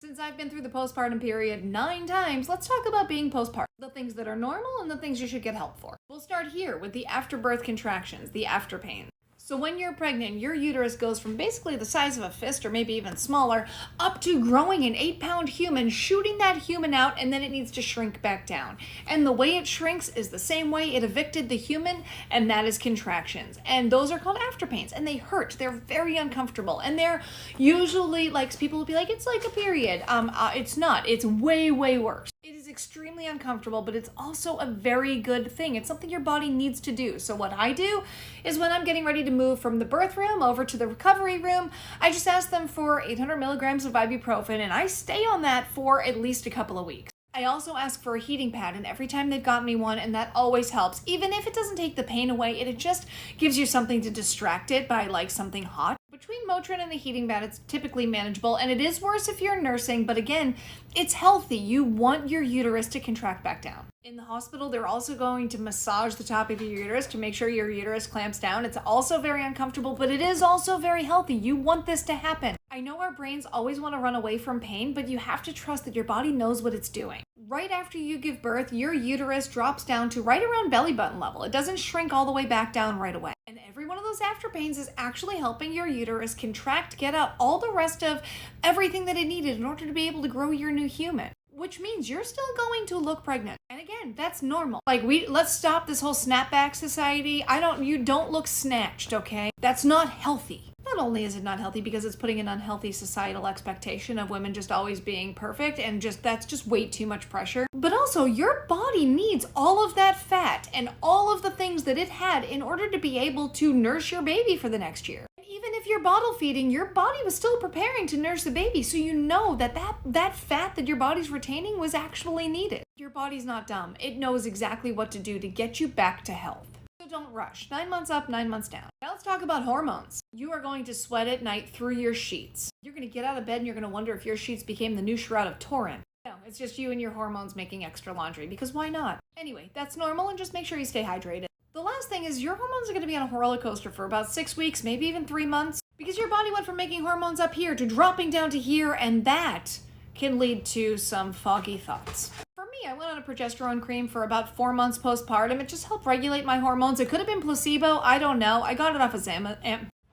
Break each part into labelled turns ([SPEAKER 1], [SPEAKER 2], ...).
[SPEAKER 1] Since I've been through the postpartum period 9 times, let's talk about being postpartum. The things that are normal and the things you should get help for. We'll start here with the afterbirth contractions, the after pain. So when you're pregnant, your uterus goes from basically the size of a fist or maybe even smaller up to growing an 8-pound human, shooting that human out, and then it needs to shrink back down. And the way it shrinks is the same way it evicted the human, and that is contractions. And those are called after pains, and they hurt. They're very uncomfortable. And they're usually, like, people will be like, it's like a period. It's not. It's way, way worse. It is extremely uncomfortable, but it's also a very good thing. It's something your body needs to do. So what I do is when I'm getting ready to move from the birth room over to the recovery room, I just ask them for 800 milligrams of ibuprofen, and I stay on that for at least a couple of weeks. I also ask for a heating pad, and every time they've got me one, and that always helps. Even if it doesn't take the pain away, it just gives you something to distract it by, like, something hot. Between Motrin and the heating pad, it's typically manageable, and it is worse if you're nursing, but again, it's healthy. You want your uterus to contract back down. In the hospital, they're also going to massage the top of your uterus to make sure your uterus clamps down. It's also very uncomfortable, but it is also very healthy. You want this to happen. I know our brains always want to run away from pain, but you have to trust that your body knows what it's doing. Right after you give birth, your uterus drops down to right around belly button level. It doesn't shrink all the way back down right away. And every one of those after pains is actually helping your uterus contract, get out all the rest of everything that it needed in order to be able to grow your new human. Which means you're still going to look pregnant. And again, that's normal. Like, let's stop this whole snapback society. You don't look snatched, okay? That's not healthy. Not only is it not healthy because it's putting an unhealthy societal expectation of women just always being perfect, and that's just way too much pressure. But also, your body needs all of that fat and all of the things that it had in order to be able to nurse your baby for the next year. Even if you're bottle feeding, your body was still preparing to nurse the baby, so you know that fat that your body's retaining was actually needed. Your body's not dumb. It knows exactly what to do to get you back to health. So don't rush. 9 months up, 9 months down. Now let's talk about hormones. You are going to sweat at night through your sheets. You're going to get out of bed and you're going to wonder if your sheets became the new shroud of Turin. No, it's just you and your hormones making extra laundry, because why not? Anyway, that's normal, and just make sure you stay hydrated. The last thing is your hormones are going to be on a roller coaster for about 6 weeks, maybe even 3 months, because your body went from making hormones up here to dropping down to here, and that can lead to some foggy thoughts. For me, I went on a progesterone cream for about 4 months postpartum. It just helped regulate my hormones. It could have been placebo. I don't know. I got it off of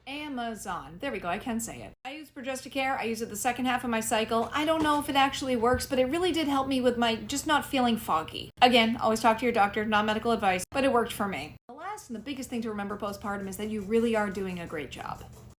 [SPEAKER 1] Amazon. There we go. I can say it. I use Progesticare. I use it the second half of my cycle. I don't know if it actually works, but it really did help me with my just not feeling foggy. Again, always talk to your doctor, not medical advice, but it worked for me. The last and the biggest thing to remember postpartum is that you really are doing a great job.